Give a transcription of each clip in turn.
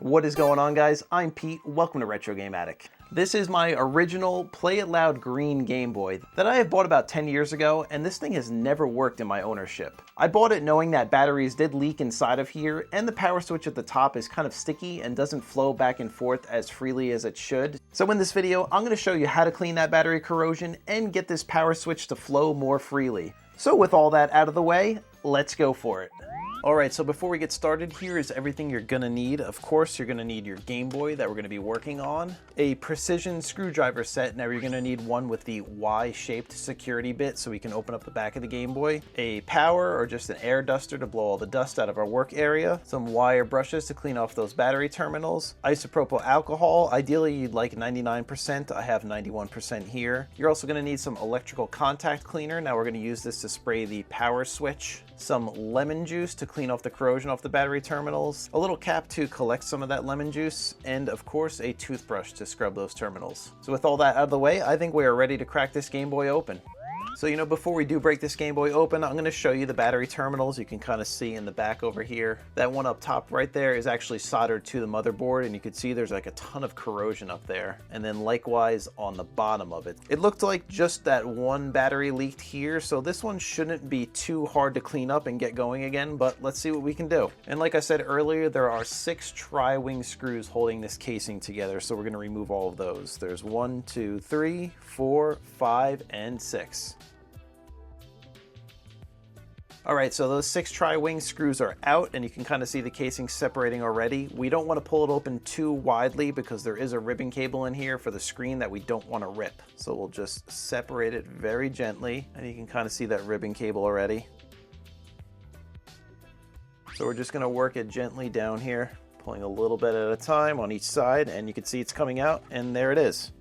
What is going on, guys? I'm Pete. Welcome to Retro Game Attic. This is my original Play It Loud green Game Boy that I have bought about 10 years ago, and this thing has never worked in my ownership. I bought it knowing that batteries did leak inside of here, and the power switch at the top is kind of sticky and doesn't flow back and forth as freely as it should. So in this video, I'm going to show you how to clean that battery corrosion and get this power switch to flow more freely. So with all that out of the way, let's go for it. Alright, so before we get started, here is everything you're gonna need. Of course, you're gonna need your Game Boy that we're gonna be working on, a precision screwdriver set. Now you're gonna need one with the Y-shaped security bit so we can open up the back of the Game Boy, a power or just an air duster to blow all the dust out of our work area, some wire brushes to clean off those battery terminals, isopropyl alcohol. Ideally, you'd like 99%. I have 91% here. You're also gonna need some electrical contact cleaner. Now we're gonna use this to spray the power switch, some lemon juice to clean off the corrosion off the battery terminals, a little cap to collect some of that lemon juice, and of course a toothbrush to scrub those terminals. So with all that out of the way, I think we are ready to crack this Game Boy open. So before we do break this Game Boy open, I'm going to show you the battery terminals. You can kind of see in the back over here. That one up top right there is actually soldered to the motherboard, and you can see there's like a ton of corrosion up there. And then likewise on the bottom of it. It looked like just that one battery leaked here, so this one shouldn't be too hard to clean up and get going again, but let's see what we can do. And like I said earlier, there are 6 tri-wing screws holding this casing together, so we're going to remove all of those. There's 1, 2, 3, 4, 5, and 6. Alright, so those 6 tri-wing screws are out, and you can kind of see the casing separating already. We don't want to pull it open too widely because there is a ribbon cable in here for the screen that we don't want to rip. So we'll just separate it very gently, and you can kind of see that ribbon cable already. So we're just going to work it gently down here, pulling a little bit at a time on each side, and you can see it's coming out, and there it is.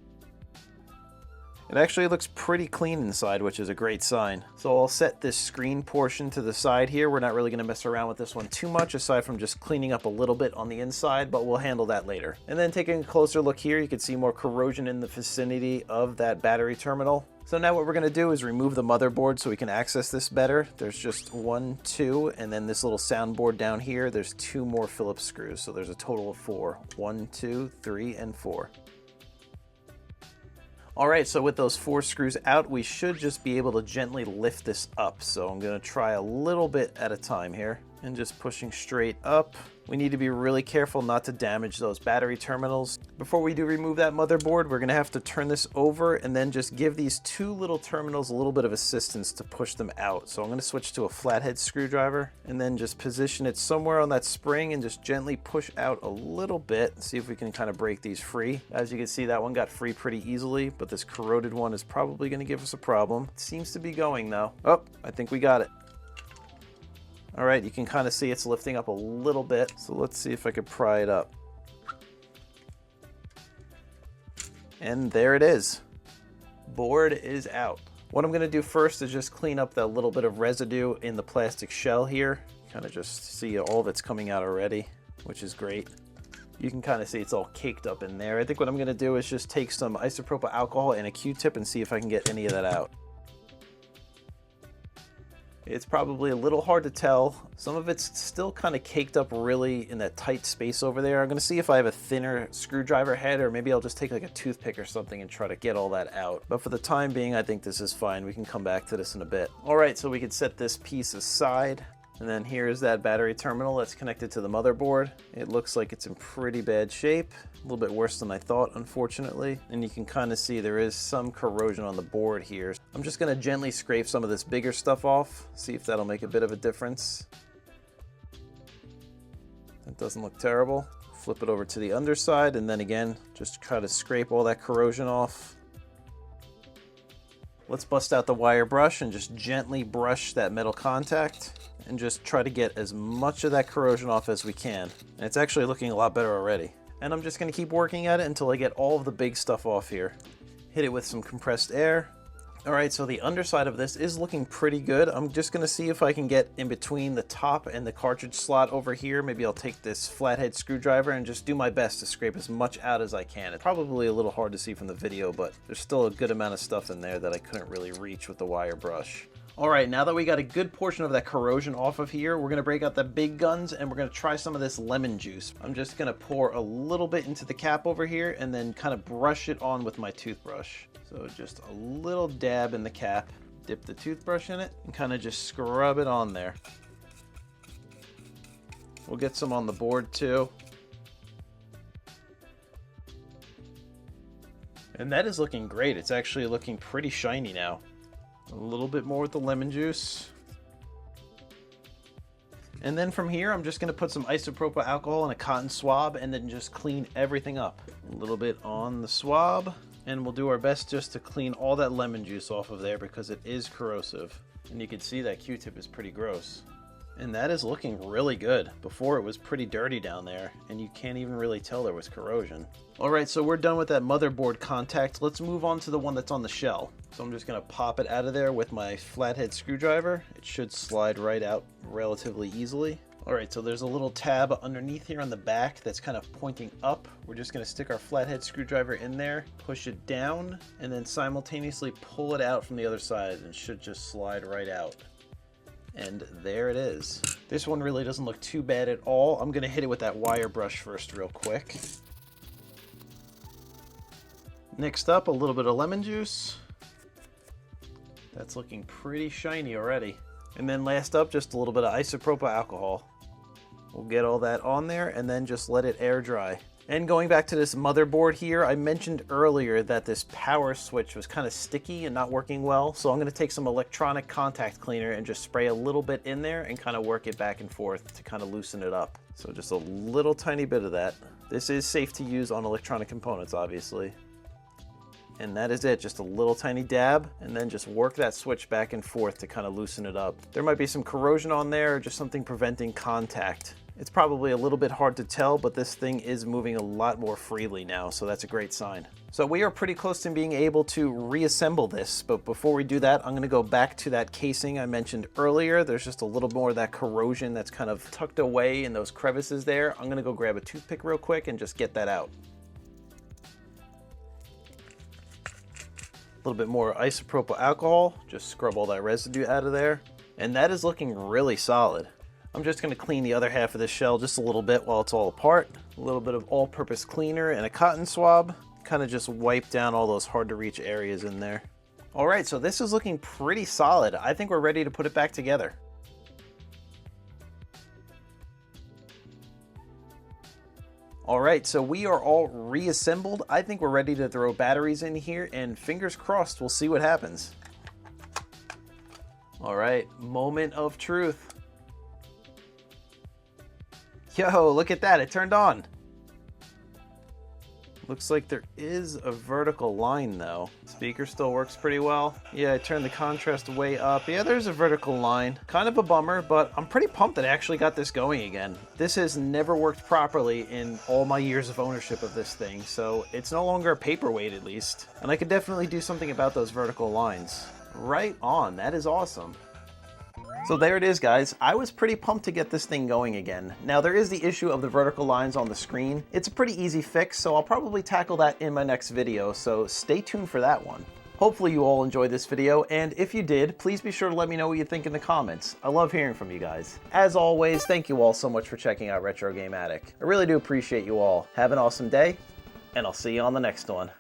It actually looks pretty clean inside, which is a great sign. So I'll set this screen portion to the side here. We're not really going to mess around with this one too much, aside from just cleaning up a little bit on the inside, but we'll handle that later. And then taking a closer look here, you can see more corrosion in the vicinity of that battery terminal. So now what we're going to do is remove the motherboard so we can access this better. There's just 1, 2, and then this little soundboard down here, there's 2 more Phillips screws. So there's a total of 4. 1, 2, 3, and 4. Alright, so with those 4 screws out, we should just be able to gently lift this up. So I'm going to try a little bit at a time here, and just pushing straight up. We need to be really careful not to damage those battery terminals. Before we do remove that motherboard, we're going to have to turn this over and then just give these 2 little terminals a little bit of assistance to push them out. So I'm going to switch to a flathead screwdriver and then just position it somewhere on that spring and just gently push out a little bit and see if we can kind of break these free. As you can see, that one got free pretty easily, but this corroded one is probably going to give us a problem. It seems to be going though. Oh, I think we got it. Alright, you can kind of see it's lifting up a little bit, so let's see if I could pry it up. And there it is. Board is out. What I'm going to do first is just clean up that little bit of residue in the plastic shell here. Kind of just see all of it's coming out already, which is great. You can kind of see it's all caked up in there. I think what I'm going to do is just take some isopropyl alcohol and a Q-tip and see if I can get any of that out. It's probably a little hard to tell. Some of it's still kind of caked up really in that tight space over there. I'm going to see if I have a thinner screwdriver head, or maybe I'll just take like a toothpick or something and try to get all that out. But for the time being, I think this is fine. We can come back to this in a bit. Alright, so we can set this piece aside. And then here's that battery terminal that's connected to the motherboard. It looks like it's in pretty bad shape. A little bit worse than I thought, unfortunately. And you can kind of see there is some corrosion on the board here. I'm just going to gently scrape some of this bigger stuff off, see if that'll make a bit of a difference. That doesn't look terrible. Flip it over to the underside, and then again, just try to scrape all that corrosion off. Let's bust out the wire brush and just gently brush that metal contact and just try to get as much of that corrosion off as we can. And it's actually looking a lot better already. And I'm just going to keep working at it until I get all of the big stuff off here. Hit it with some compressed air. Alright, so the underside of this is looking pretty good. I'm just going to see if I can get in between the top and the cartridge slot over here. Maybe I'll take this flathead screwdriver and just do my best to scrape as much out as I can. It's probably a little hard to see from the video, but there's still a good amount of stuff in there that I couldn't really reach with the wire brush. All right, now that we got a good portion of that corrosion off of here, we're gonna break out the big guns and we're gonna try some of this lemon juice. I'm just gonna pour a little bit into the cap over here and then kind of brush it on with my toothbrush. So just a little dab in the cap, dip the toothbrush in it and kind of just scrub it on there. We'll get some on the board too. And that is looking great. It's actually looking pretty shiny now. A little bit more with the lemon juice. And then from here, I'm just gonna put some isopropyl alcohol in a cotton swab and then just clean everything up. A little bit on the swab, and we'll do our best just to clean all that lemon juice off of there because it is corrosive. And you can see that Q-tip is pretty gross. And that is looking really good. Before it was pretty dirty down there, and you can't even really tell there was corrosion. All right, so we're done with that motherboard contact. Let's move on to the one that's on the shell. So I'm just gonna pop it out of there with my flathead screwdriver. It should slide right out relatively easily. All right, so there's a little tab underneath here on the back that's kind of pointing up. We're just gonna stick our flathead screwdriver in there, push it down, and then simultaneously pull it out from the other side, and it should just slide right out. And there it is. This one really doesn't look too bad at all. I'm gonna hit it with that wire brush first real quick. Next up, a little bit of lemon juice. That's looking pretty shiny already. And then last up, just a little bit of isopropyl alcohol. We'll get all that on there and then just let it air dry. And going back to this motherboard here, I mentioned earlier that this power switch was kind of sticky and not working well. So I'm gonna take some electronic contact cleaner and just spray a little bit in there and kind of work it back and forth to kind of loosen it up. So just a little tiny bit of that. This is safe to use on electronic components, obviously. And that is it, just a little tiny dab, and then just work that switch back and forth to kind of loosen it up. There might be some corrosion on there, or just something preventing contact. It's probably a little bit hard to tell, but this thing is moving a lot more freely now, so that's a great sign. So we are pretty close to being able to reassemble this, but before we do that, I'm gonna go back to that casing I mentioned earlier. There's just a little more of that corrosion that's kind of tucked away in those crevices there. I'm gonna go grab a toothpick real quick and just get that out. A little bit more isopropyl alcohol, just scrub all that residue out of there. And that is looking really solid. I'm just gonna clean the other half of this shell just a little bit while it's all apart. A little bit of all-purpose cleaner and a cotton swab. Kind of just wipe down all those hard to reach areas in there. All right, so this is looking pretty solid. I think we're ready to put it back together. All right, so we are all reassembled. I think we're ready to throw batteries in here, and fingers crossed, we'll see what happens. All right, moment of truth. Yo, look at that, it turned on. Looks like there is a vertical line though. Speaker still works pretty well. Yeah, I turned the contrast way up. Yeah, there's a vertical line. Kind of a bummer, but I'm pretty pumped that I actually got this going again. This has never worked properly in all my years of ownership of this thing, so it's no longer a paperweight at least. And I could definitely do something about those vertical lines. Right on, that is awesome. So there it is, guys. I was pretty pumped to get this thing going again. Now there is the issue of the vertical lines on the screen. It's a pretty easy fix, so I'll probably tackle that in my next video, so stay tuned for that one. Hopefully you all enjoyed this video, and if you did, please be sure to let me know what you think in the comments. I love hearing from you guys. As always, thank you all so much for checking out Retro Game Attic. I really do appreciate you all. Have an awesome day, and I'll see you on the next one.